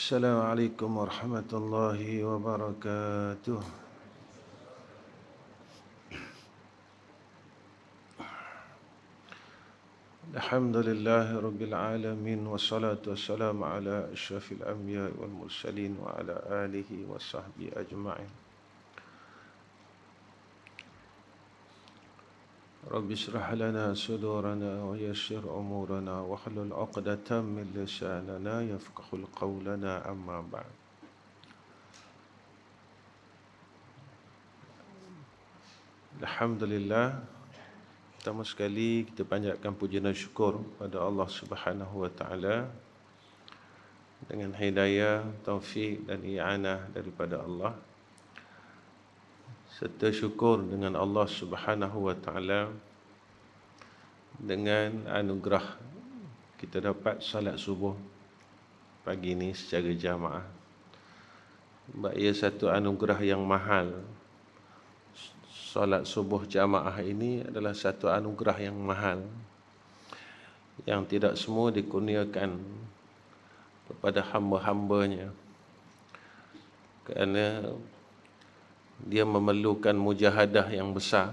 السلام عليكم ورحمة الله وبركاته. الحمد لله رب العالمين والصلاة والسلام على أشرف الأنبياء والمرسلين وعلى آله وصحبه أجمعين. رب اشرح لنا صدورنا ويسر أمورنا واحلل عقدة من لساننا يفقهوا قولنا أما بعد. Alhamdulillah, pertama sekali kita panjatkan puji dan syukur pada Allah Subhanahu wa taala dengan hidayah, taufik dan i'anah daripada Allah, serta syukur dengan Allah Subhanahu wa taala dengan anugerah kita dapat salat subuh pagi ini secara jamaah. Sebab ia satu anugerah yang mahal. Salat subuh jamaah ini adalah satu anugerah yang mahal yang tidak semua dikurniakan kepada hamba-hambanya, kerana dia memerlukan mujahadah yang besar.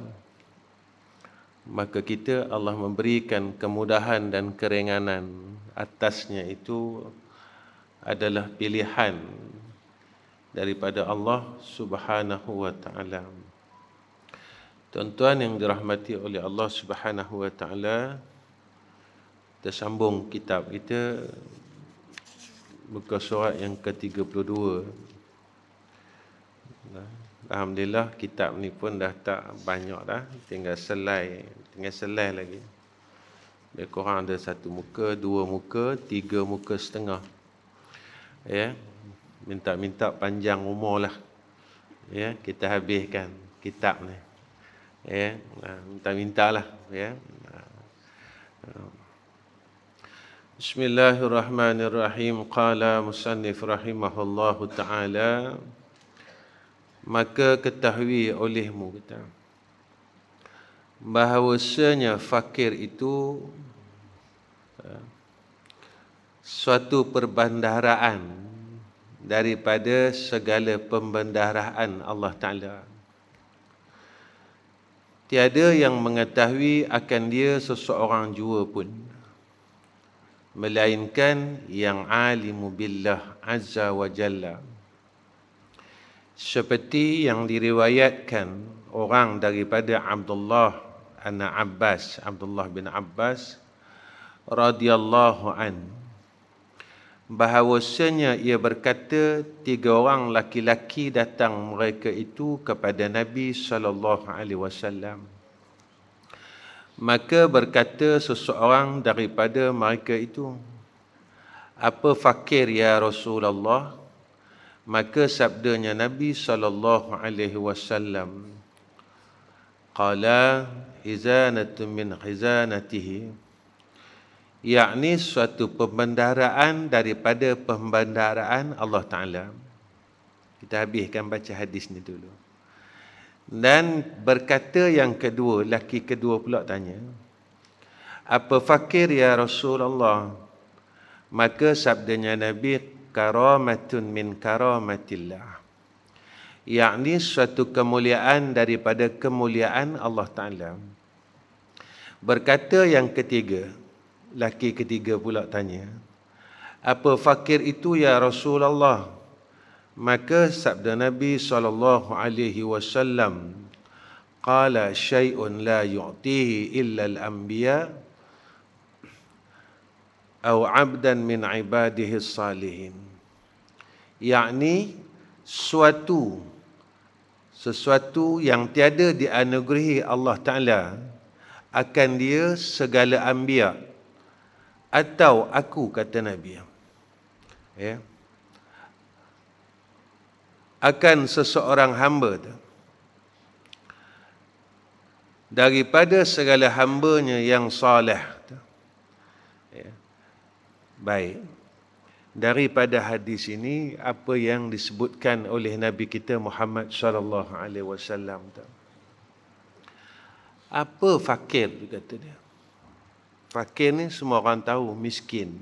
Maka kita, Allah memberikan kemudahan dan keringanan atasnya, itu adalah pilihan daripada Allah Subhanahu wa taala. Tuan-tuan yang dirahmati oleh Allah Subhanahu wa taala, kita sambung kitab kita, buka surat yang ke-32. Alhamdulillah, kitab ni pun dah tak banyak dah, tinggal selai lagi. Lebih kurang ada 1 muka, 2 muka, 3 muka setengah. Ya, minta panjang umur lah, ya, kita habiskan kitab ni. Ya, minta-mintalah, ya. Bismillahirrahmanirrahim. Qala musannif rahimahullahu ta'ala, maka ketahui olehmu, kata, bahawasanya fakir itu suatu perbendaharaan daripada segala pembendaharaan Allah Ta'ala. Tiada yang mengetahui akan dia seseorang jua pun, melainkan yang alimu billah azza wa jalla. Seperti yang diriwayatkan orang daripada Abdullah bin Abbas radhiyallahu an, bahawasanya ia berkata, 3 orang laki-laki datang mereka itu kepada Nabi sallallahu alaihi wasallam. Maka berkata seseorang daripada mereka itu, apa fakir ya Rasulullah? Maka sabdanya Nabi sallallahu alaihi wasallam, qala hizanatun min hizanatihi, yakni suatu pembendaharaan daripada pembendaharaan Allah Ta'ala. Kita habiskan baca hadis ni dulu. Dan berkata yang kedua, laki kedua pula tanya, apa fakir ya Rasulullah? Maka sabdanya Nabi, karamatun min karamatillah, yakni suatu kemuliaan daripada kemuliaan Allah Ta'ala. Berkata yang ketiga, laki ketiga pula tanya, apa fakir itu ya Rasulullah? Maka sabda Nabi sallallahu alaihi wasallam, qala syai'un la yu'tihi illa al-anbiya aw 'abdan min ibadihi salihin, yakni sesuatu yang tiada dianugerahi Allah Ta'ala akan dia segala anbiya atau aku, kata Nabi, ya, akan seseorang hamba tu, daripada segala hambanya yang saleh tu. Ya. Baik, daripada hadis ini apa yang disebutkan oleh Nabi kita Muhammad sallallahu alaihi wasallam tu. Apa fakir tu, kata dia? Fakir ni semua orang tahu, miskin.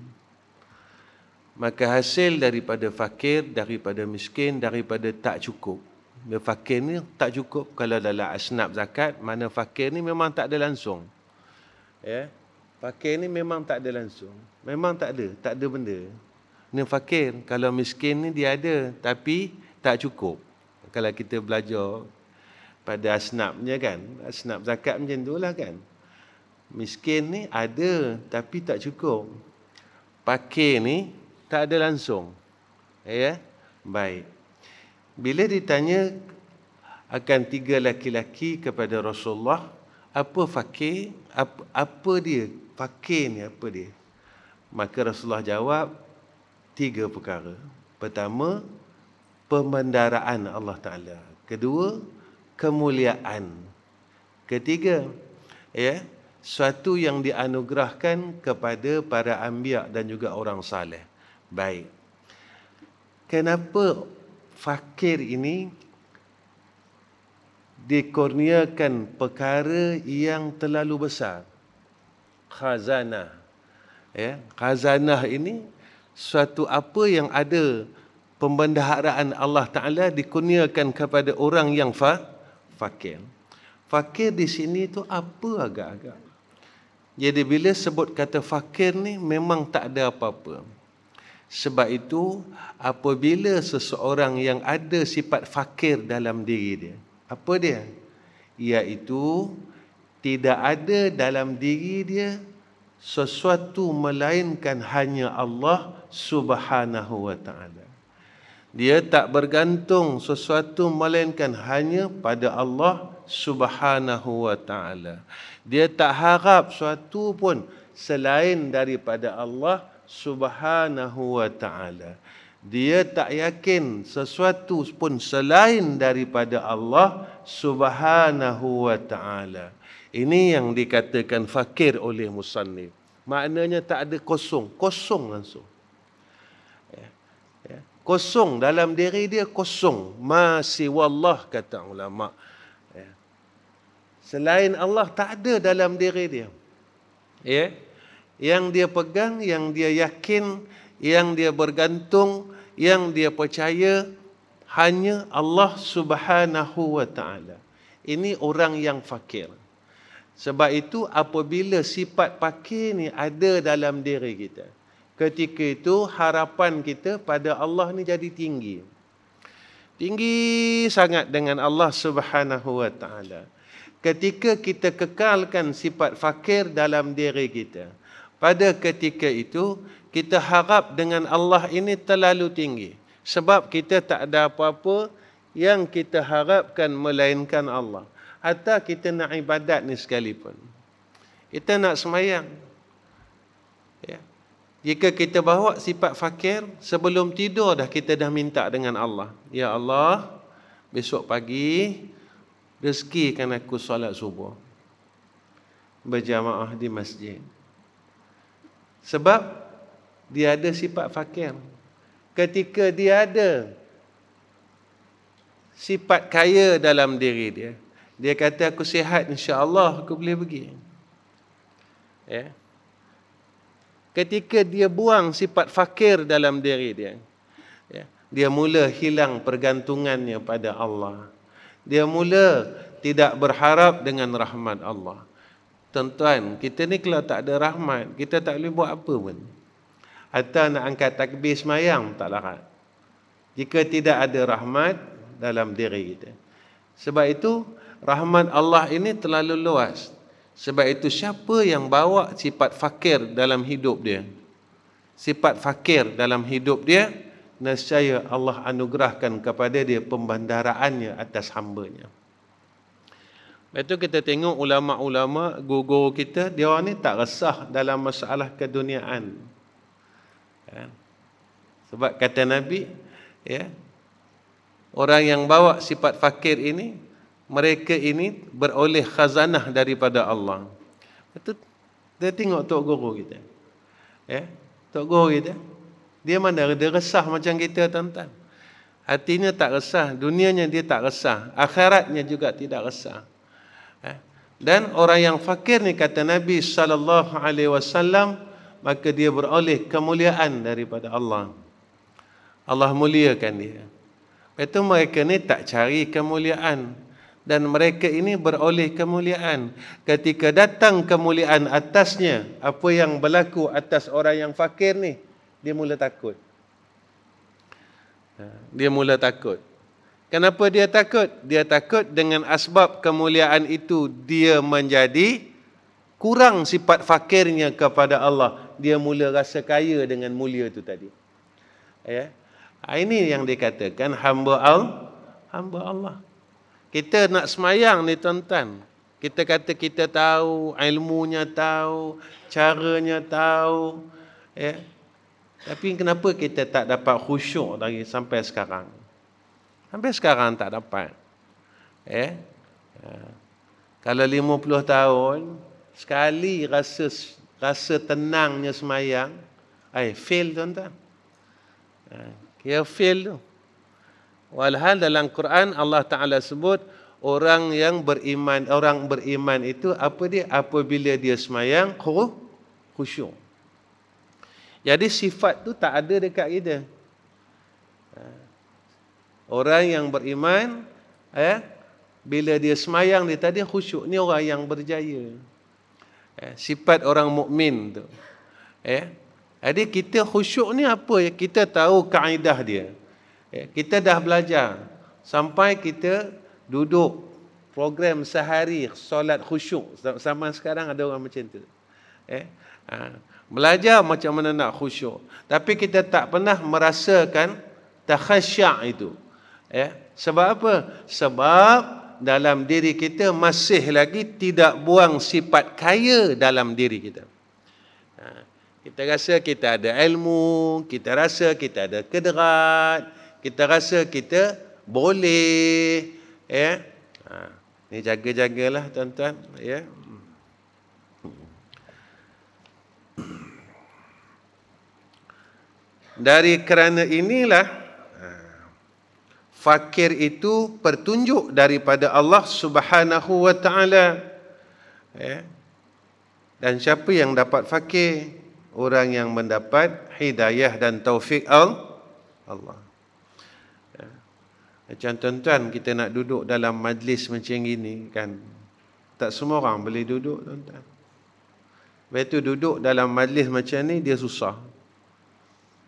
Maka hasil daripada fakir, daripada miskin, daripada tak cukup. Dia fakir ni tak cukup. Kalau dalam asnaf zakat, mana fakir ni memang tak ada langsung. Ya. Fakir ni memang tak ada langsung. Memang tak ada benda. Ni fakir. Kalau miskin ni dia ada, tapi tak cukup. Kalau kita belajar pada asnafnya kan, asnaf zakat macam tu lah kan. Miskin ni ada, tapi tak cukup. Fakir ni tak ada langsung. Ya, baik. Bila ditanya akan 3 laki-laki kepada Rasulullah, apa fakir? Apa dia? Fakir ni apa dia? Maka Rasulullah jawab 3 perkara. Pertama, pembendaraan Allah Ta'ala. Kedua, kemuliaan. Ketiga, ya, suatu yang dianugerahkan kepada para anbiya dan juga orang saleh. Baik. Kenapa fakir ini dikurniakan perkara yang terlalu besar? Khazanah. Ya, khazanah ini suatu apa yang ada pembendaharaan Allah Ta'ala dikurniakan kepada orang yang fakir. Fakir di sini tu apa agak-agak? Jadi bila sebut kata fakir ni memang tak ada apa-apa. Sebab itu apabila seseorang yang ada sifat fakir dalam diri dia, apa dia? Iaitu tidak ada dalam diri dia sesuatu melainkan hanya Allah Subhanahu wa Ta'ala. Dia tak bergantung sesuatu melainkan hanya pada Allah Subhanahu wa Ta'ala. Dia tak harap sesuatu pun selain daripada Allah Subhanahu wa Ta'ala. Dia tak yakin sesuatu pun selain daripada Allah Subhanahu wa Ta'ala. Ini yang dikatakan fakir oleh musannif. Maknanya tak ada kosong. Kosong langsung. Kosong dalam diri dia, kosong. Masih wallah, kata ulama. Selain Allah tak ada dalam diri dia. Ya. Yang dia pegang, yang dia yakin, yang dia bergantung, yang dia percaya hanya Allah Subhanahu wa Ta'ala. Ini orang yang fakir. Sebab itu apabila sifat fakir ni ada dalam diri kita, ketika itu harapan kita pada Allah ni jadi tinggi. Tinggi sangat dengan Allah Subhanahu wa Ta'ala. Ketika kita kekalkan sifat fakir dalam diri kita, pada ketika itu kita harap dengan Allah ini terlalu tinggi. Sebab kita tak ada apa-apa yang kita harapkan melainkan Allah. Hatta kita nak ibadat ni sekalipun. Kita nak semayang. Ya. Jika kita bawa sifat fakir, sebelum tidur kita dah minta dengan Allah. Ya Allah, besok pagi rezekikan aku solat subuh berjamaah di masjid. Sebab dia ada sifat fakir. Ketika dia ada sifat kaya dalam diri dia, dia kata aku sihat, insya-Allah aku boleh pergi. Ya. Ketika dia buang sifat fakir dalam diri dia, ya, dia mula hilang pergantungannya pada Allah. Dia mula tidak berharap dengan rahmat Allah. Tuan-tuan, kita ni kalau tak ada rahmat, kita tak boleh buat apa pun. Atau nak angkat takbir semayang, tak larat. Jika tidak ada rahmat dalam diri kita. Sebab itu, rahmat Allah ini terlalu luas. Sebab itu, siapa yang bawa sifat fakir dalam hidup dia? Sifat fakir dalam hidup dia, nescaya Allah anugerahkan kepada dia pembendaharaannya atas hamba-Nya. Lepas tu kita tengok ulama-ulama, guru-guru kita, dia orang ni tak resah dalam masalah keduniaan. Ya. Sebab kata Nabi, ya, orang yang bawa sifat fakir ini, mereka ini beroleh khazanah daripada Allah. Lepas tu, dia tengok tok guru kita. Ya, tok guru kita, dia mana dia resah macam kita, tuan-tuan. Hatinya tak resah, dunianya dia tak resah, akhiratnya juga tidak resah. Dan orang yang fakir ni kata Nabi sallallahu alaihi wasallam, maka dia beroleh kemuliaan daripada Allah. Allah muliakan dia. Itu mereka ni tak cari kemuliaan, dan mereka ini beroleh kemuliaan. Ketika datang kemuliaan atasnya, apa yang berlaku atas orang yang fakir ni, dia mula takut. Dia mula takut. Kenapa dia takut? Dia takut dengan asbab kemuliaan itu dia menjadi kurang sifat fakirnya kepada Allah. Dia mula rasa kaya dengan mulia itu tadi. Ya. Ini yang dikatakan hamba Allah. Kita nak semayang ni tuan-tuan. Kita kata kita tahu, ilmunya tahu, caranya tahu. Ya. Tapi kenapa kita tak dapat khusyuk lagi sampai sekarang? Sampai sekarang tak dapat. Kalau 50 tahun, sekali rasa tenangnya semayang, fail tuan-tuan. Kira fail tu. Walhal dalam Quran Allah Ta'ala sebut orang beriman itu apa dia? Apabila dia semayang khusyuk. Jadi sifat tu tak ada dekat kita. Orang yang beriman, bila dia semayang dia tadi khusyuk, ni orang yang berjaya. Sifat orang mukmin tu. Jadi kita khusyuk ni apa? Kita tahu kaedah dia. Kita dah belajar sampai kita duduk program sehari solat khusyuk. Zaman sekarang ada orang macam tu. Belajar macam mana nak khusyuk. Tapi kita tak pernah merasakan takhasyak itu. Sebab apa? Sebab dalam diri kita masih lagi tidak buang sifat kaya dalam diri kita. Kita rasa kita ada ilmu, kita rasa kita ada kederat, kita rasa kita boleh. Ni jaga-jagalah tuan-tuan. Dari kerana inilah fakir itu petunjuk daripada Allah Subhanahu wa taala. Dan siapa yang dapat fakir? Orang yang mendapat hidayah dan taufik Allah. Macam tuan-tuan kita nak duduk dalam majlis macam ini kan, tak semua orang boleh duduk tuan-tuan. Lepas tu duduk dalam majlis macam ni dia susah.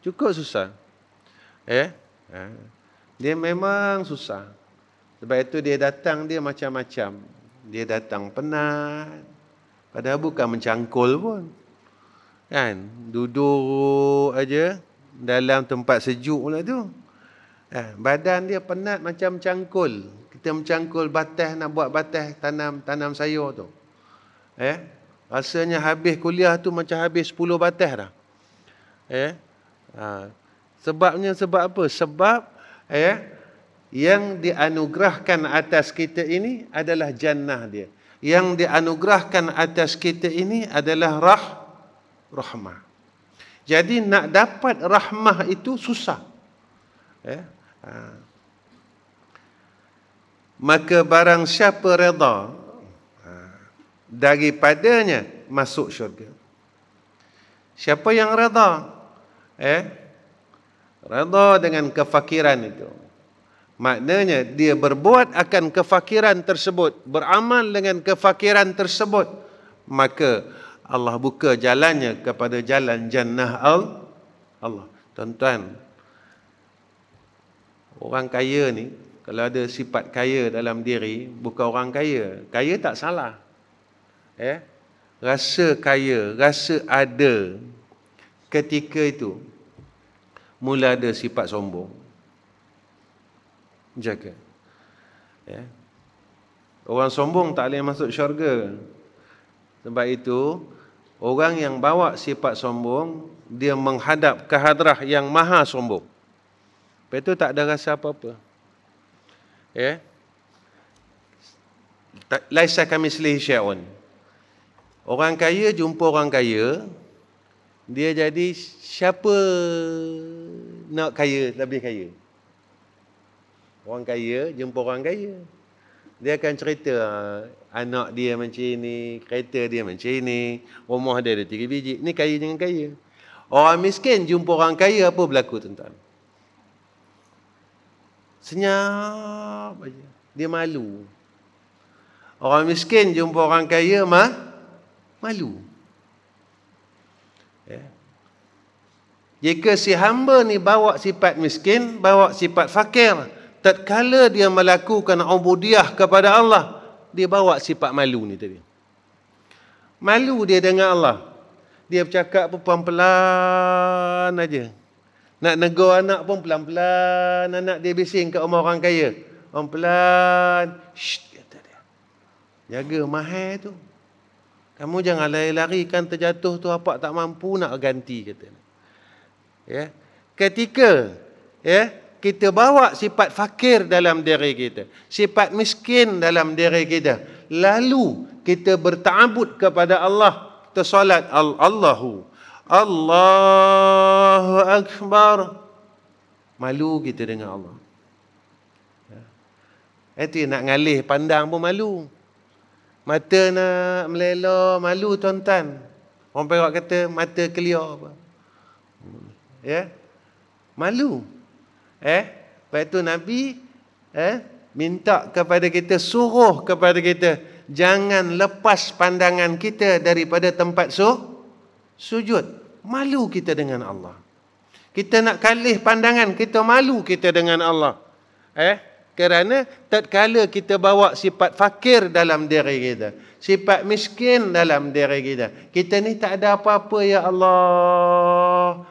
Cukup susah. Dia memang susah. Sebab itu dia datang dia macam-macam. Dia datang penat. Padahal bukan mencangkul pun. Kan? Duduk aja dalam tempat sejuk pula tu. Badan dia penat macam cangkul. Kita mencangkul batas, nak buat batas tanam sayur tu. Rasanya habis kuliah tu macam habis 10 batas dah. Sebabnya sebab apa? Sebab yang dianugerahkan atas kita ini adalah jannah dia. Yang dianugerahkan atas kita ini adalah rahmah. Jadi nak dapat rahmah itu susah. Maka barang siapa redha daripadanya masuk syurga. Siapa yang redha? Redha dengan kefakiran itu. Maknanya dia berbuat akan kefakiran tersebut, beramal dengan kefakiran tersebut, maka Allah buka jalannya kepada jalan jannah Allah. Tuan-tuan, orang kaya ni, kalau ada sifat kaya dalam diri, bukan orang kaya. Kaya tak salah. Rasa kaya, rasa ada, ketika itu mula ada sifat sombong. Jaga. Orang sombong tak boleh masuk syurga. Sebab itu orang yang bawa sifat sombong, dia menghadap ke hadrah yang maha sombong. Lepas itu tak ada rasa apa-apa. Laisa kamitslihi syai'un. Orang kaya jumpa orang kaya, dia jadi siapa nak kaya, lebih kaya. Orang kaya jumpa orang kaya. Dia akan cerita anak dia macam ini, kereta dia macam ini, rumah dia ada 3 biji. Ni kaya jangan kaya. Orang miskin jumpa orang kaya, apa berlaku tuan-tuan? Senyap aja. Dia malu. Orang miskin jumpa orang kaya, malu. Ya. Jika si hamba ni bawa sifat miskin, bawa sifat fakir, tatkala dia melakukan ubudiyah kepada Allah, dia bawa sifat malu ni tadi. Malu dia dengan Allah. Dia bercakap pun pelan-pelan aja. Nak negur anak pun pelan-pelan. Anak dia bising kat rumah orang kaya. Orang pelan. Shh, kata dia. Jaga mahal tu. Kamu jangan lari-lari, kan terjatuh tu apa tak mampu nak ganti, kata dia. Ya. Ketika kita bawa sifat fakir dalam diri kita, sifat miskin dalam diri kita, lalu kita berta'abud kepada Allah, kita solat Allahu Akbar, malu kita dengan Allah. Itu nak ngalih pandang pun malu. Mata nak melelor, malu tuan-tuan. Orang Perak kata mata keliar apa. Ya, malu. Lepas tu Nabi minta kepada kita, suruh kepada kita, jangan lepas pandangan kita daripada tempat sujud. Malu kita dengan Allah. Kita nak kalih pandangan, kita malu kita dengan Allah. Kerana tatkala kita bawa sifat fakir dalam diri kita, sifat miskin dalam diri kita, kita ni tak ada apa-apa ya Allah.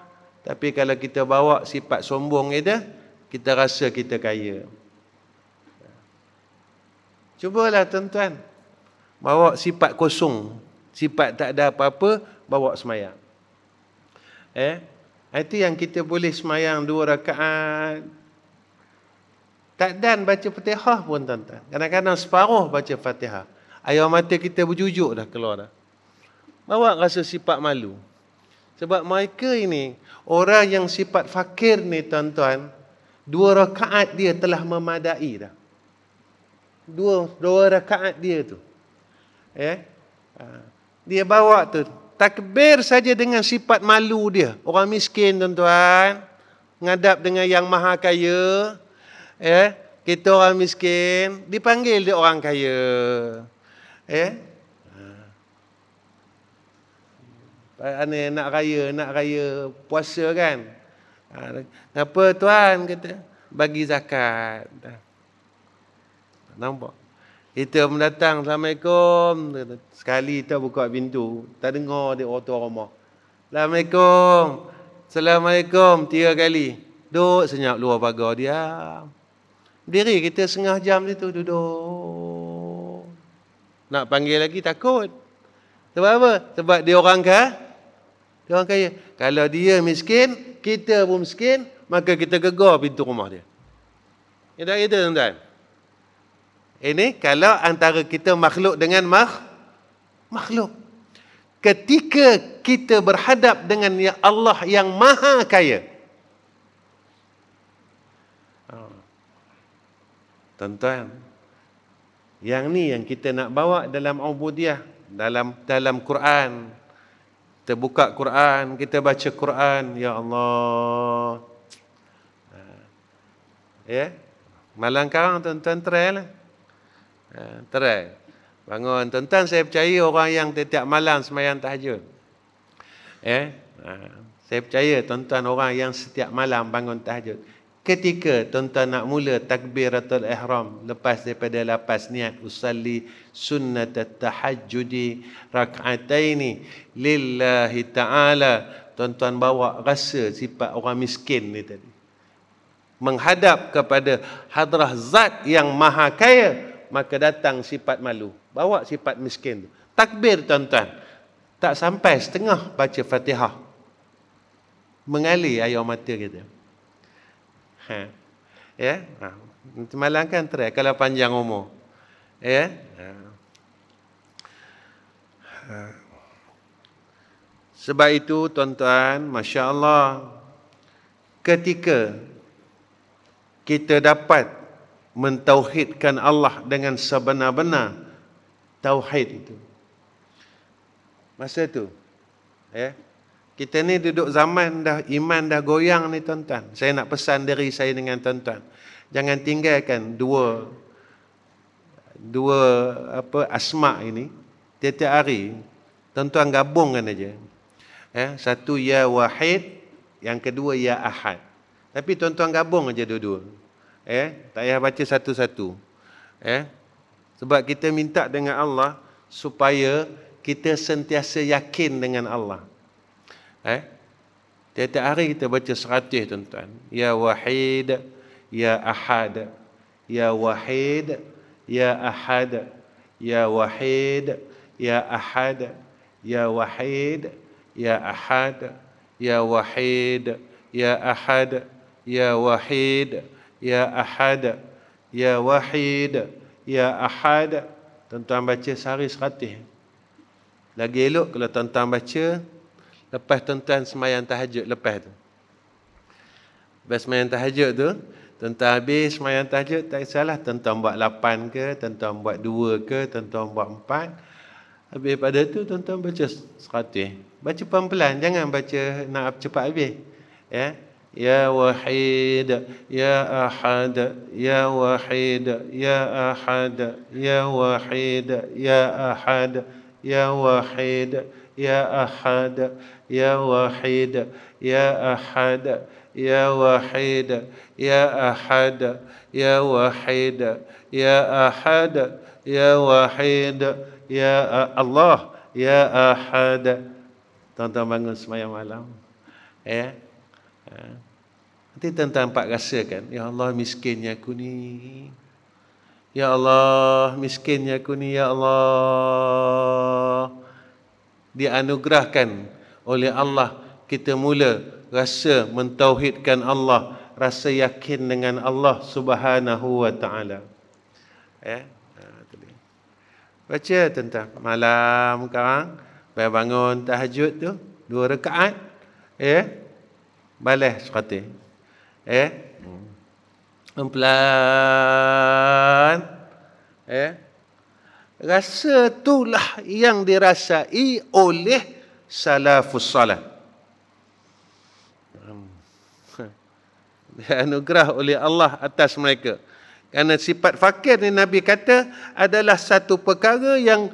Tapi kalau kita bawa sifat sombong kita rasa kita kaya. Cubalah tuan-tuan, bawa sifat kosong, sifat tak ada apa-apa, bawa semayang. Itu yang kita boleh semayang 2 rakaat. Tak dan baca Fatihah pun tuan-tuan. Kadang-kadang separuh baca Fatihah. Air mata kita berjujuk dah keluar dah. Bawa rasa sifat malu. Sebab mereka ini, orang yang sifat fakir ni tuan-tuan, 2 rakaat dia telah memadai dah. 2 rakaat dia tu. Dia bawa tu. Takbir saja dengan sifat malu dia. Orang miskin tuan-tuan, ngadap dengan yang maha kaya. Kita orang miskin, dipanggil dia orang kaya. Nak raya puasa kan. Apa tuan kata? Bagi zakat. Nampak? Kita mendatang, Assalamualaikum. Sekali kita buka pintu, tak dengar dia orang tua rumah. Assalamualaikum. Assalamualaikum 3 kali. Duduk senyap luar pagar, diam. Diri kita setengah jam itu duduk. Nak panggil lagi takut. Sebab apa? Sebab dia orang dia orang kaya. Kalau dia miskin, kita pun miskin, maka kita gegar pintu rumah dia. Ya tak kita tuan-tuan? Ini kalau antara kita makhluk dengan makhluk. Ketika kita berhadap dengan Allah yang maha kaya. Tuan-tuan, yang ni yang kita nak bawa dalam ubudiyah, dalam Quran. Kita buka Quran, kita baca Quran, ya Allah. Malam sekarang tuan-tuan try lah. Try. Bangun. Tuan-tuan, saya percaya orang yang setiap malam sembahyang tahajud. Saya percaya tuan-tuan orang yang setiap malam bangun tahajud. Ketika tuan-tuan nak mula takbiratul ihram, lepas daripada lapas niat usalli sunnat tahajjudi rak'ataini lillahi ta'ala, tuan-tuan bawa rasa sifat orang miskin ni tadi. Menghadap kepada hadrah zat yang maha kaya, maka datang sifat malu. Bawa sifat miskin tu. Takbir tuan-tuan, tak sampai setengah baca Fatihah, mengalir air mata kita. Malam kan try kalau panjang umur. Sebab itu tuan-tuan, masya-Allah, ketika kita dapat mentauhidkan Allah dengan sebenar-benar tauhid itu. Masa tu, kita ni duduk zaman dah iman dah goyang ni tuan-tuan. Saya nak pesan diri saya dengan tuan-tuan, jangan tinggalkan dua asma ini. Tiap-tiap hari tuan-tuan gabungkan aja. Satu ya wahid, yang kedua ya ahad. Tapi tuan-tuan gabung aja dua-dua. Tak payah baca satu-satu. Sebab kita minta dengan Allah supaya kita sentiasa yakin dengan Allah. Tiap-tiap hari kita baca 100 tuan-tuan. Ya wahid, ya ahad. Ya wahid, ya ahad. Ya wahid, ya ahad. Ya wahid, ya ahad. Ya wahid, ya ahad. Ya wahid, ya ahad. Ya wahid, ya ahad. Tuan-tuan baca sehari 100. Lagi elok kalau tuan-tuan baca lepas tuan-tuan sembahyang tahajud lepas tu. Lepas sembahyang tahajud tu, tuan-tuan habis sembahyang tahajud, tak kisahlah tuan-tuan buat 8 ke, tuan-tuan buat 2 ke, tuan-tuan buat 4. Habis pada tu tuan-tuan baca 100. Baca pelan-pelan, jangan baca nak cepat habis. Ya wahid, ya ahad, ya wahid, ya ahad, ya wahid, ya ahad, ya wahid, ya ahad, ya wahid, ya ahad, ya wahid, ya ahad, ya wahid, ya ahad, ya wahid, ya Allah, ya ahad. Tuan-tuan bangun sembahyang malam. Nanti tuan-tuan nampak rasakan, ya Allah miskinnya aku ni. Ya Allah miskinnya aku ni, ya Allah. Dianugerahkan oleh Allah, kita mula rasa mentauhidkan Allah, rasa yakin dengan Allah Subhanahu wa taala. Baca tuan-tuan malam sekarang, bangun tahajud tu 2 rakaat, balas 100. Pelan, rasa itulah yang dirasai oleh salafus salah. Dianugerah oleh Allah atas mereka. Kerana sifat fakir ni Nabi kata adalah satu perkara yang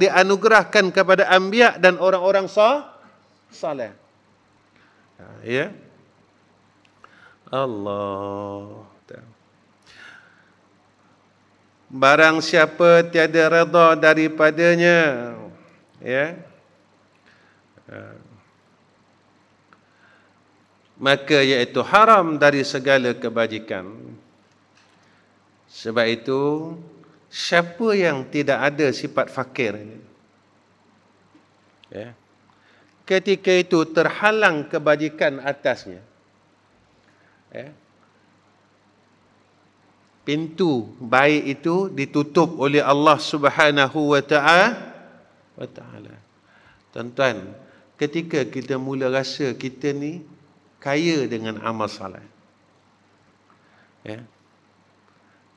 dianugerahkan kepada anbiya dan orang-orang saleh. Ya. Allah. Barang siapa tiada redha daripadanya, maka iaitu haram dari segala kebajikan. Sebab itu, siapa yang tidak ada sifat fakir ini, ketika itu terhalang kebajikan atasnya, pintu baik itu ditutup oleh Allah Subhanahu wa taala. Tuan-tuan, ketika kita mula rasa kita ni kaya dengan amal saleh,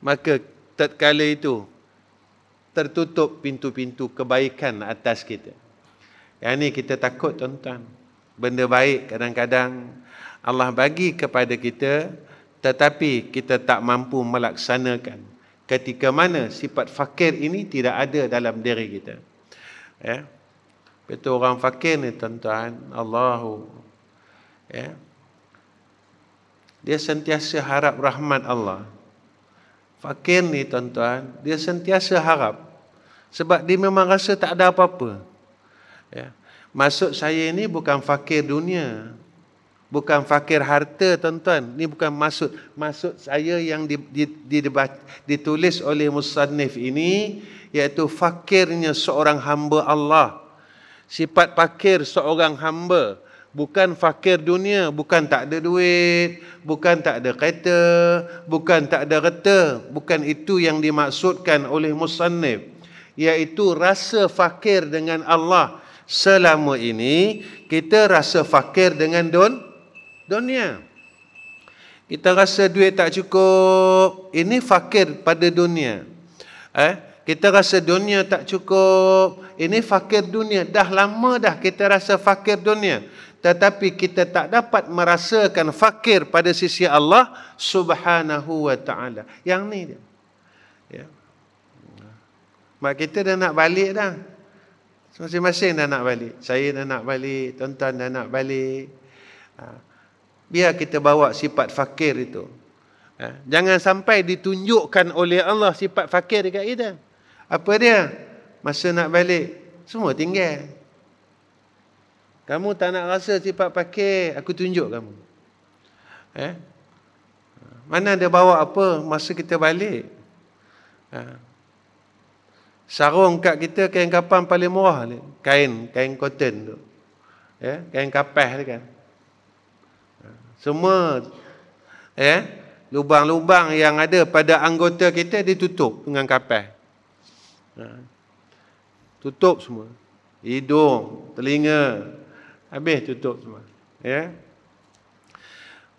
maka tatkala itu tertutup pintu-pintu kebaikan atas kita. Yang ni kita takut tuan-tuan. Benda baik kadang-kadang Allah bagi kepada kita, tetapi kita tak mampu melaksanakan. Ketika mana sifat fakir ini tidak ada dalam diri kita. Betul, orang fakir ni tuan-tuan, dia sentiasa harap rahmat Allah. Fakir ni tuan-tuan, dia sentiasa harap. Sebab dia memang rasa tak ada apa-apa. Maksud saya ni bukan fakir dunia. Bukan fakir harta tuan-tuan. Ni bukan maksud saya yang ditulis oleh musannif ini, iaitu fakirnya seorang hamba Allah. Sifat fakir seorang hamba. Bukan fakir dunia, bukan tak ada duit, bukan tak ada kereta, bukan tak ada reta. Bukan itu yang dimaksudkan oleh musannif. Iaitu rasa fakir dengan Allah. Selama ini kita rasa fakir dengan dunia. Kita rasa duit tak cukup. Ini fakir pada dunia. Kita rasa dunia tak cukup. Ini fakir dunia. Dah lama dah kita rasa fakir dunia. Tetapi kita tak dapat merasakan fakir pada sisi Allah Subhanahu wa ta'ala. Yang ni dia. Ya. Mak kita dah nak balik dah. Masing-masing dah nak balik. Saya dah nak balik. Tuan-tuan dah nak balik. Biar kita bawa sifat fakir itu. Jangan sampai ditunjukkan oleh Allah sifat fakir dekat kita. Apa dia? Masa nak balik, semua tinggal. Kamu tak nak rasa sifat fakir, aku tunjuk kamu. Mana dia bawa apa masa kita balik? Sarung kat kita kain kapan paling murah ni. Kain cotton tu. Kain kapas tu kan. Semua lubang-lubang yang ada pada anggota kita ditutup dengan kapas. Tutup semua. Hidung, telinga, habis tutup semua.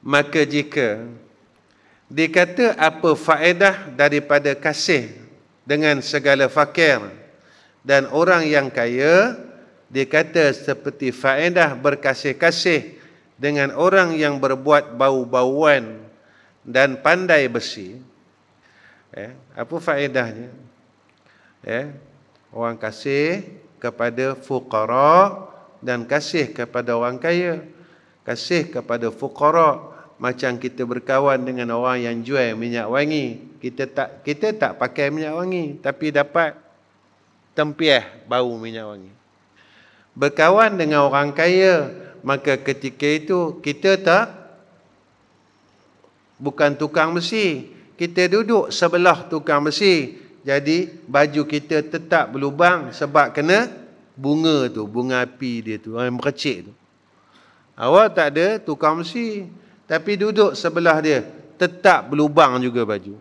Maka jika dikata apa faedah daripada kasih dengan segala fakir dan orang yang kaya, dikata seperti faedah berkasih-kasih dengan orang yang berbuat bau-bauan dan pandai besi. Apa faedahnya? Orang kasih kepada fuqara dan kasih kepada orang kaya. Kasih kepada fuqara macam kita berkawan dengan orang yang jual minyak wangi. Kita tak pakai minyak wangi, tapi dapat tempiah bau minyak wangi. Berkawan dengan orang kaya, maka ketika itu kita bukan tukang besi. Kita duduk sebelah tukang besi. Jadi baju kita tetap berlubang sebab kena bunga tu, bunga api dia tu, yang merecik tu. Awak tak ada tukang besi, tapi duduk sebelah dia, tetap berlubang juga baju.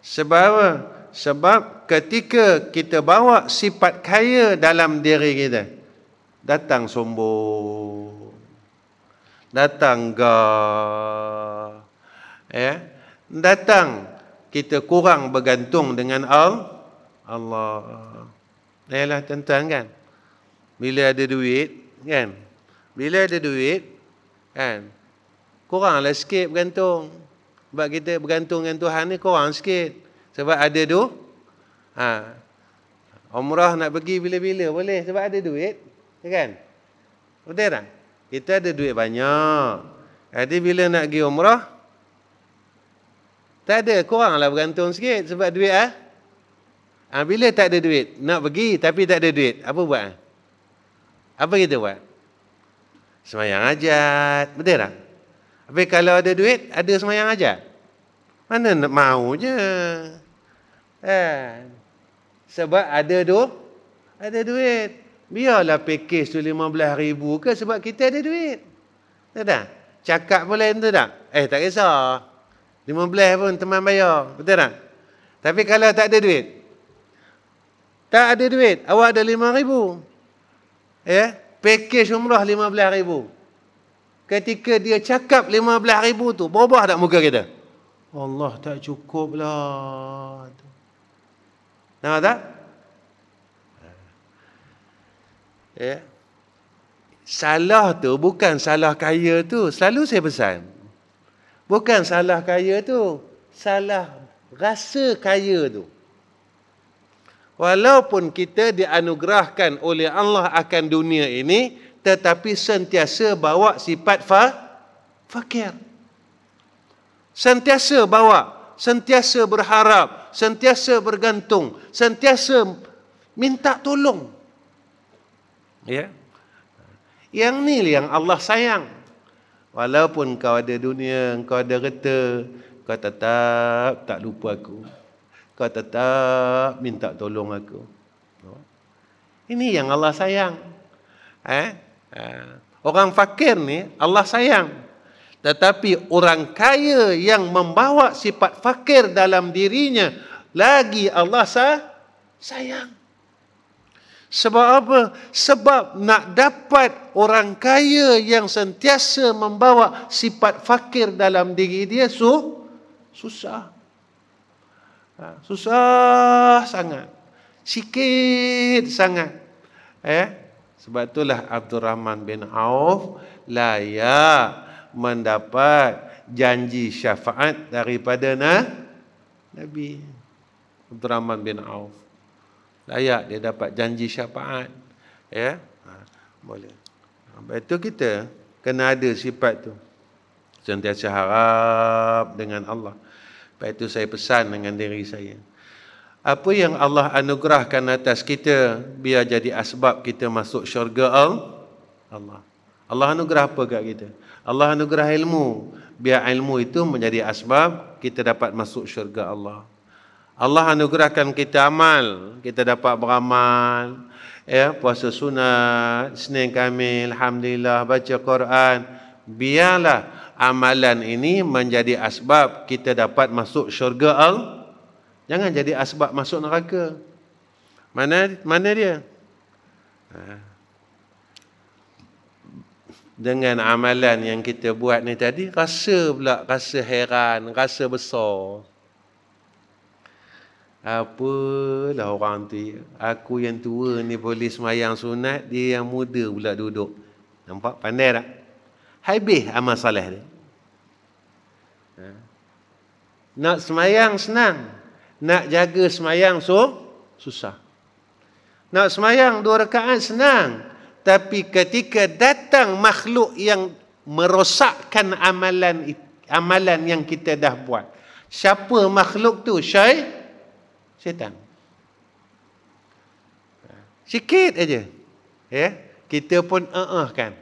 Sebab apa? Sebab ketika kita bawa sifat kaya dalam diri kita, datang sombong, datang gah, datang kita kurang bergantung dengan Allah. Yalah tuan-tuan kan, bila ada duit kan, kuranglah sikit bergantung. Sebab kita bergantung dengan Tuhan ni kurang sikit. Sebab ada umrah nak pergi bila-bila boleh sebab ada duit, kan? Betul tak? Kita ada duit banyak. Jadi bila nak pergi umrah, tak ada, kuranglah bergantung sikit sebab duit bila tak ada duit, nak pergi tapi tak ada duit, apa buat? Apa kita buat? Semayang hajat, betul tak? Tapi kalau ada duit, ada semayang hajat. Mana nak mau je. Sebab ada duit. Biarlah pakej tu 15,000 ke sebab kita ada duit. Tak tak? Cakap boleh tu tak? Tak kisah. 15 pun teman bayar. Betul tak? Tapi kalau tak ada duit. Tak ada duit. Awak ada 5,000. Pakej umrah 15,000. Ketika dia cakap 15,000 tu, berubah tak muka kita? Allah, tak cukup lah. Nampak tak? Salah tu bukan salah kaya tu. Selalu saya pesan. Bukan salah kaya tu. Salah rasa kaya tu. Walaupun kita dianugerahkan oleh Allah akan dunia ini, tetapi sentiasa bawa sifat fakir. Sentiasa bawa, sentiasa berharap, sentiasa bergantung, sentiasa minta tolong. Yang ni yang Allah sayang. Walaupun kau ada dunia, kau ada harta, kau tetap tak lupa aku. Kau tetap minta tolong aku. Ini yang Allah sayang. Orang fakir ni Allah sayang. Tetapi orang kaya yang membawa sifat fakir dalam dirinya, lagi Allah sayang. Sebab apa? Sebab nak dapat orang kaya yang sentiasa membawa sifat fakir dalam diri dia, susah. Susah sangat. Sikit sangat. Sebab itulah Abdul Rahman bin Auf layak mendapat janji syafaat daripada Nabi. Abdul Rahman bin Auf layak dia dapat janji syafaat. Boleh. Lepas itu kita kena ada sifat tu. Sentiasa harap dengan Allah. Lepas itu saya pesan dengan diri saya. Apa yang Allah anugerahkan atas kita, biar jadi asbab kita masuk syurga Allah. Allah anugerah apa kat kita? Allah anugerah ilmu. Biar ilmu itu menjadi asbab kita dapat masuk syurga Allah. Allah anugerahkan kita amal, kita dapat beramal, puasa sunat, Senin Khamis, alhamdulillah, baca Quran. Biarlah amalan ini menjadi asbab kita dapat masuk syurga Allah. Jangan jadi asbab masuk neraka. Mana dia? Dengan amalan yang kita buat ni tadi, rasa heran, rasa besar. Apalah orang tu, aku yang tua ni boleh semayang sunat, dia yang muda pula duduk. Nampak? Pandai tak? Habis amal soleh dia. Nak semayang senang. Nak jaga semayang susah. Nak semayang 2 rakaat senang. Tapi ketika datang makhluk yang merosakkan amalan yang kita dah buat. Siapa makhluk tu? Syaitan. Sikit aja. Kita pun kan.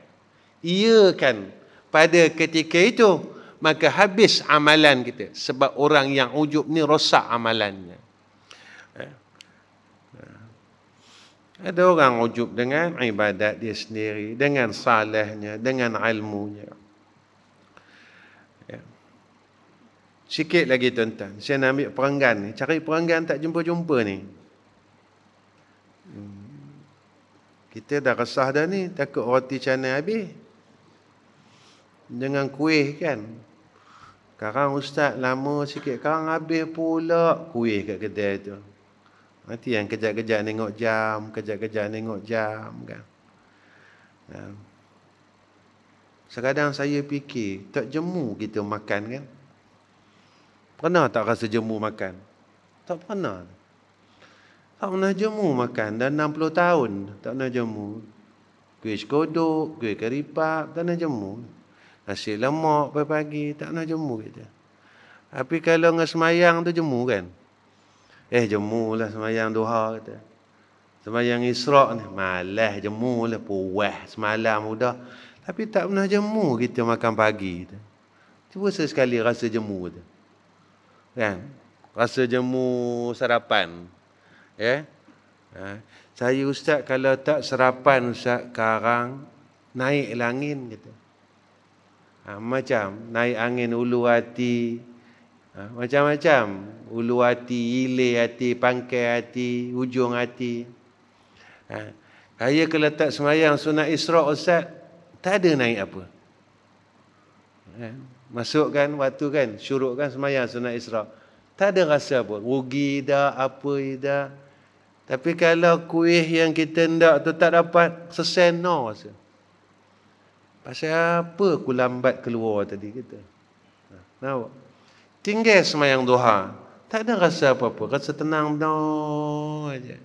Iya kan. Pada ketika itu, maka habis amalan kita. Sebab orang yang ujub ni rosak amalannya. Ada orang ujub dengan ibadat dia sendiri, dengan salahnya, dengan ilmunya. Sikit lagi tuan-tuan, saya nak ambil perenggan ni. Cari perenggan tak jumpa-jumpa ni. Kita dah resah dah ni, takut roti canai habis. Dengan kuih kan. Sekarang ustaz lama sikit, sekarang habis pula kuih kat kedai tu. Nanti yang kejap-kejap tengok jam, kejap-kejap tengok jam kan. Sekadang saya fikir, tak jemu kita makan kan? Pernah tak rasa jemu makan? Tak pernah. Tak pernah jemu makan. Dah 60 tahun tak pernah jemu. Kuih sekodok, kuih keripap, tak pernah jemu. Nasi lemak pagi-pagi, tak pernah jemu kita. Tapi kalau dengan semayang tu jemu kan? Jemulah semayang duha kata. Semayang Isra' ni, malas jemulah, puas semalam sudah. Tapi tak pernah jemu kita makan pagi tu. Cuba sesekali rasa jemu tu. Kan? Rasa jemu sarapan. Saya ustaz kalau tak sarapan ustaz sekarang naik langit gitu. Macam naik angin ulu hati. Macam-macam. Ulu hati, hilir hati, pangkai hati, hujung hati. Saya kalau tak semayang sunat Isra' ustaz, tak ada naik apa. Masukkan waktu kan, syurukkan semayang sunat Isra'. Tak ada rasa apa. Rugi dah, apa dah. Tapi kalau kuih yang kita hendak tu tak dapat, sesen no rasa. Pasal apa aku lambat keluar tadi kita? Nampak? Tinggal semayang duha. Tak ada rasa apa-apa. Rasa tenang no aja.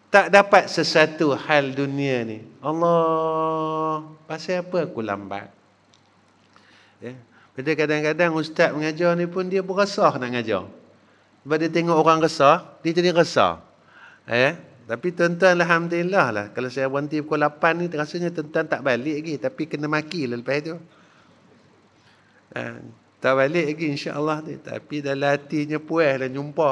Tak dapat sesuatu hal dunia ni. Allah, pasal apa aku lambat? Pada kadang-kadang ustaz mengajar ni pun dia berasah nak mengajar. Sebab dia tengok orang resah, dia jadi resah. Tapi tuan-tuan alhamdulillah lah. Kalau saya berhenti pukul 8 ni, rasanya tuan-tuan tak balik lagi. Tapi kena maki lah lepas tu. Tak balik lagi insya-Allah ni. Tapi dalam hatinya puas lah jumpa.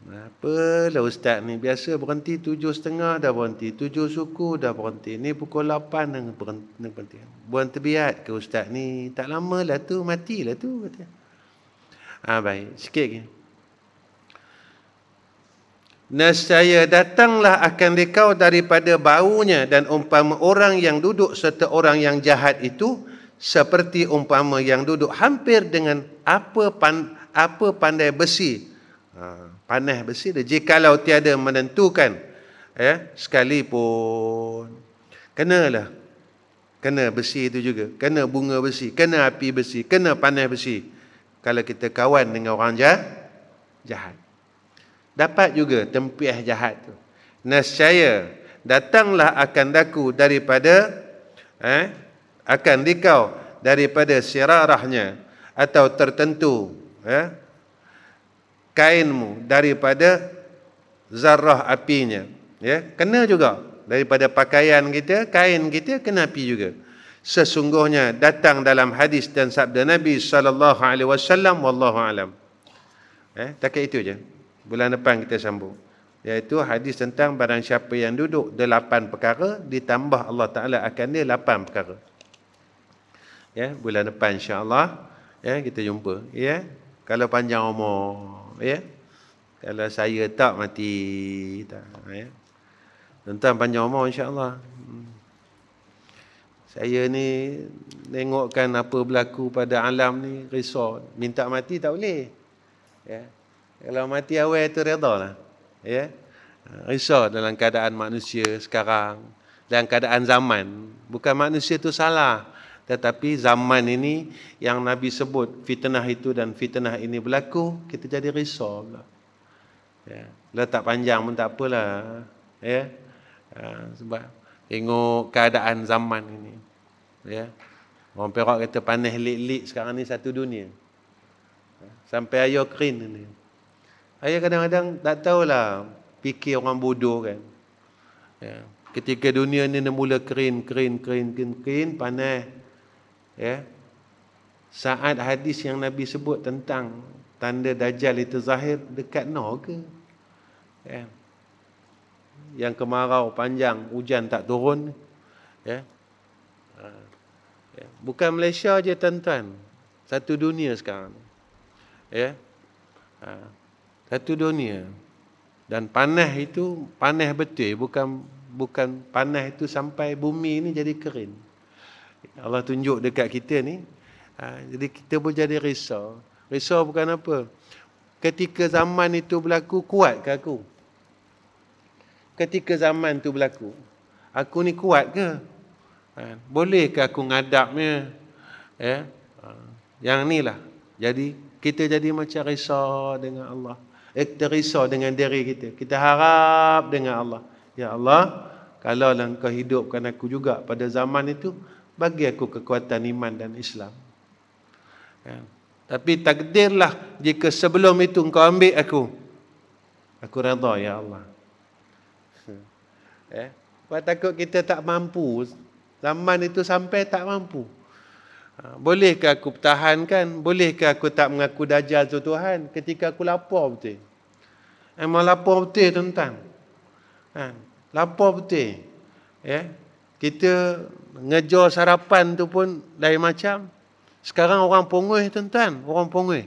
Apalah ustaz ni. Biasa berhenti 7.30 dah berhenti. 7 suku dah berhenti. Ni pukul 8 dah berhenti. Buang terbiat ke ustaz ni. Tak lama lah tu. Matilah tu. Baik. Sikit lagi. Nescaya datanglah akan dikau daripada baunya, dan umpama orang yang duduk serta orang yang jahat itu seperti umpama yang duduk hampir dengan apa pandai besi. Panah besi dia, jikalau tiada menentukan sekalipun. Kena besi itu juga, kena bunga besi, kena api besi, kena panah besi. Kalau kita kawan dengan orang jahat, dapat juga tempiah jahat tu. Nescaya datanglah akan daku daripada akan dikau daripada sirarahnya, atau tertentu kainmu daripada zarah apinya. Kena juga daripada pakaian kita, kain kita kena api juga. Sesungguhnya datang dalam hadis dan sabda Nabi sallallahu alaihi wasallam, wallahu alam. Takat itu je. Bulan depan kita sambung, iaitu hadis tentang barang siapa yang duduk 8 perkara, ditambah Allah Ta'ala akan dia 8 perkara. Bulan depan insya-Allah kita jumpa. Kalau panjang umur, kalau saya tak mati tak, tentang panjang umur insya-Allah. Saya ni tengokkan apa berlaku pada alam ni, risau. Minta mati tak boleh. Kalau mati awal tu redha lah. Risau dalam keadaan manusia sekarang, dalam keadaan zaman. Bukan manusia tu salah, tetapi zaman ini yang Nabi sebut fitnah itu dan fitnah ini berlaku, kita jadi risau pula. Kalau tak panjang pun tak apalah. Sebab tengok keadaan zaman ini. Orang Perak kata panas lik-lik sekarang ni satu dunia. Sampai air kering ni. Saya kadang-kadang tak tahulah, fikir orang bodoh kan. Ketika dunia ni mula kering, panas. Saat hadis yang Nabi sebut tentang tanda Dajjal itu zahir, dekat ke? Yang kemarau panjang, hujan tak turun. Bukan Malaysia je tuan-tuan, satu dunia sekarang. Satu dunia. Dan panas itu panas betul, bukan panas itu sampai bumi ni jadi kering. Allah tunjuk dekat kita ni, jadi kita pun jadi risau. Risau bukan apa, ketika zaman itu berlaku, kuat ke aku? Ketika zaman itu berlaku, aku ni kuat ke? Boleh ke aku ngadapnya? Yang ni lah. Jadi kita jadi macam risau dengan Allah. Kita risau dengan diri kita. Kita harap dengan Allah. Ya Allah, kalau Engkau hidupkan aku juga pada zaman itu, bagi aku kekuatan iman dan Islam. Tapi takdirlah jika sebelum itu Engkau ambil aku redha ya Allah. Sebab takut kita tak mampu. Zaman itu sampai tak mampu. Bolehkah aku pertahankan? Bolehkah aku tak mengaku Dajjal tu Tuhan ketika aku lapar betul? Memang lapar betul tuan-tuan. Lapar betul. Kita ngejar sarapan tu pun lain macam. Sekarang orang pongoi tuan-tuan, orang pongoi.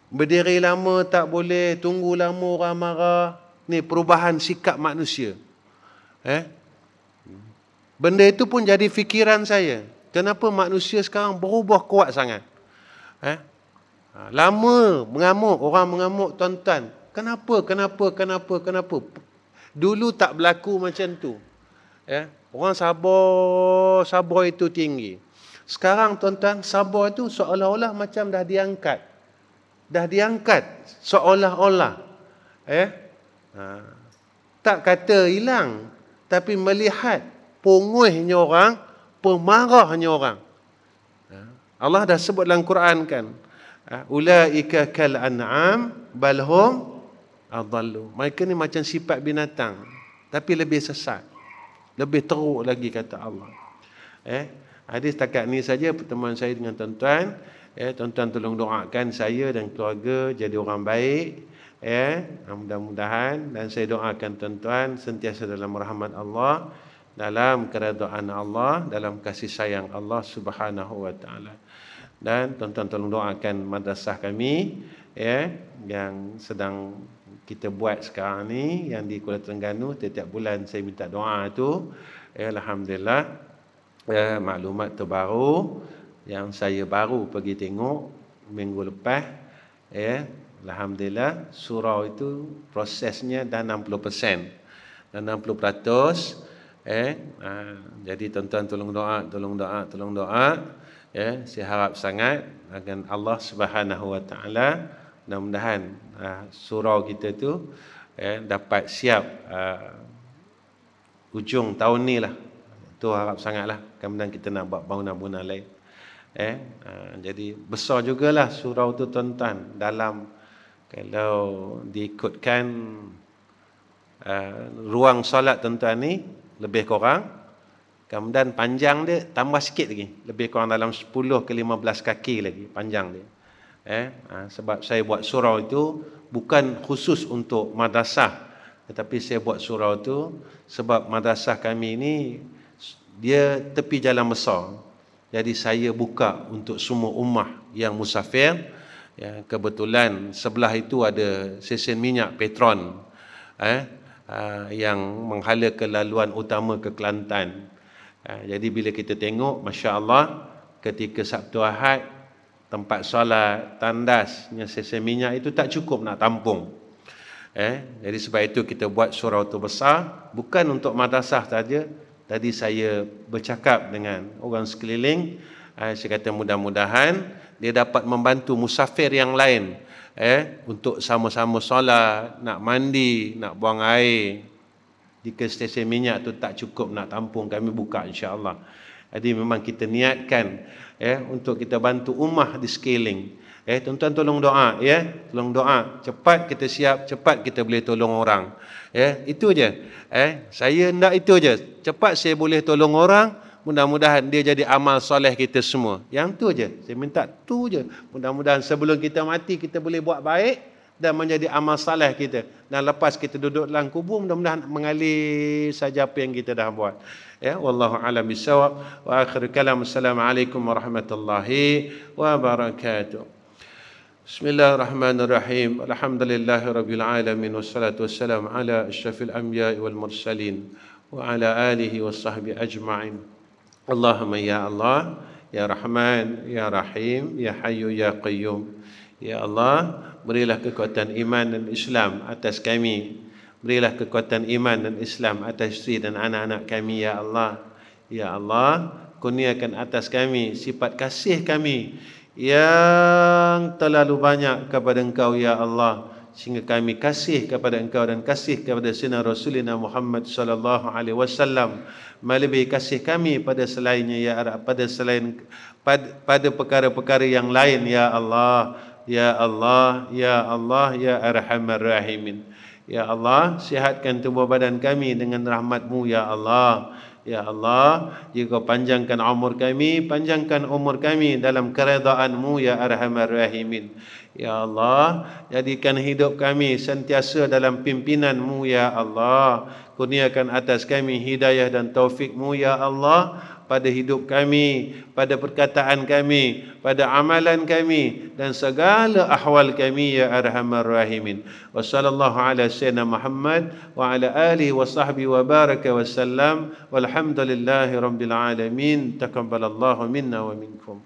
Berdiri lama tak boleh, tunggu lama orang marah. Ni perubahan sikap manusia. Benda itu pun jadi fikiran saya. Kenapa manusia sekarang berubah kuat sangat? Lama mengamuk, orang mengamuk tuan-tuan. Kenapa? Dulu tak berlaku macam tu. Orang sabar itu tinggi. Sekarang tuan-tuan, sabar itu seolah-olah macam dah diangkat. Dah diangkat seolah-olah. Tak kata hilang, tapi melihat punguhnya orang, pemarahnya orang. Allah dah sebut dalam Quran kan, ulaika kal an'am bal hum adallu. Mereka ni macam sifat binatang, tapi lebih sesat, lebih teruk lagi kata Allah. Hadis setakat ni saja pertemuan saya dengan tuan-tuan. Tuan-tuan tolong doakan saya dan keluarga jadi orang baik. Mudah-mudahan, dan saya doakan tuan-tuan sentiasa dalam rahmat Allah, dalam keredaan Allah, dalam kasih sayang Allah Subhanahu wa taala. Dan tuan-tuan tolong doakan madrasah kami yang sedang kita buat sekarang ni yang di Kuala Terengganu, setiap bulan saya minta doa tu. Alhamdulillah, maklumat terbaru yang saya baru pergi tengok minggu lepas, alhamdulillah surau itu prosesnya dah 60%. Dan 60%, jadi tuan-tuan tolong doa. Saya harap sangat akan Allah Subhanahu Wa Taala mudah-mudahan surau kita tu dapat siap ujung tahun ni lah. Tu harap sangatlah. Kemudian kita nak buat bangunan-bangunan lain. Jadi besar jugalah surau tu tuan-tuan. Dalam kalau diikutkan ruang solat tuan-tuan ni lebih kurang, kemudian panjang dia tambah sikit lagi, lebih kurang dalam 10 ke 15 kaki lagi panjang dia. Sebab saya buat surau itu bukan khusus untuk madrasah, tetapi saya buat surau itu sebab madrasah kami ni dia tepi jalan besar. Jadi saya buka untuk semua ummah yang musafir. Kebetulan sebelah itu ada stesen minyak Petron yang menghala ke laluan utama ke Kelantan. Jadi bila kita tengok, Masya Allah, ketika Sabtu Ahad, tempat solat, tandasnya stesen minyak itu tak cukup nak tampung. Jadi sebab itu kita buat surau tu besar, bukan untuk madrasah saja. Tadi saya bercakap dengan orang sekeliling, saya kata mudah-mudahan dia dapat membantu musafir yang lain, untuk sama-sama solat, nak mandi, nak buang air. Jika stesen minyak tu tak cukup nak tampung, kami buka insya-Allah. Jadi memang kita niatkan untuk kita bantu ummah di sekeliling. Tuan-tuan tolong doa, tolong doa, cepat kita siap, cepat kita boleh tolong orang. Itu je. Saya nak itu je. Cepat saya boleh tolong orang, mudah-mudahan dia jadi amal soleh kita semua. Yang tu je. Saya minta tu je. Mudah-mudahan sebelum kita mati kita boleh buat baik dan menjadi amal saleh kita. Dan lepas kita duduk dalam kubur, mudah-mudahan mengalir saja apa yang kita dah buat. Wallahu a'lam bissawab. Wa akhir kalam, assalamualaikum warahmatullahi wabarakatuh. Bismillahirrahmanirrahim. Alhamdulillahirabbil alamin, wassalatu wassalamu ala asyrafil anbiya'i wal mursalin wa ala alihi washabbihi ajma'in. Allahumma ya Allah, ya Rahman, ya Rahim, ya Hayyu ya Qayyum. Ya Allah, berilah kekuatan iman dan Islam atas kami. Berilah kekuatan iman dan Islam atas isteri dan anak-anak kami, ya Allah. Ya Allah, kurniakan atas kami sifat kasih kami yang terlalu banyak kepada Engkau, ya Allah, sehingga kami kasih kepada Engkau dan kasih kepada Sayyidina Rasulina Muhammad sallallahu alaihi wasallam melebihi kasih kami pada selainnya, ya Allah, pada perkara-perkara yang lain, ya Allah. Ya Allah, ya Allah, ya Arhamar Rahimin. Ya Allah, sihatkan tubuh badan kami dengan rahmat-Mu, ya Allah. Ya Allah, jika panjangkan umur kami, panjangkan umur kami dalam keredaan-Mu, ya Arhamar Rahimin. Ya Allah, jadikan hidup kami sentiasa dalam pimpinan-Mu, ya Allah. Kurniakan atas kami hidayah dan taufik-Mu, ya Allah, pada hidup kami, pada perkataan kami, pada amalan kami dan segala ahwal kami, ya Arhamar Rahimin. Wa sallallahu ala sayyidina Muhammad wa ala alihi wa sahbihi wa baraka wa sallam. Walhamdulillahi rabbil alamin. Taqabbalallahu minna wa minkum.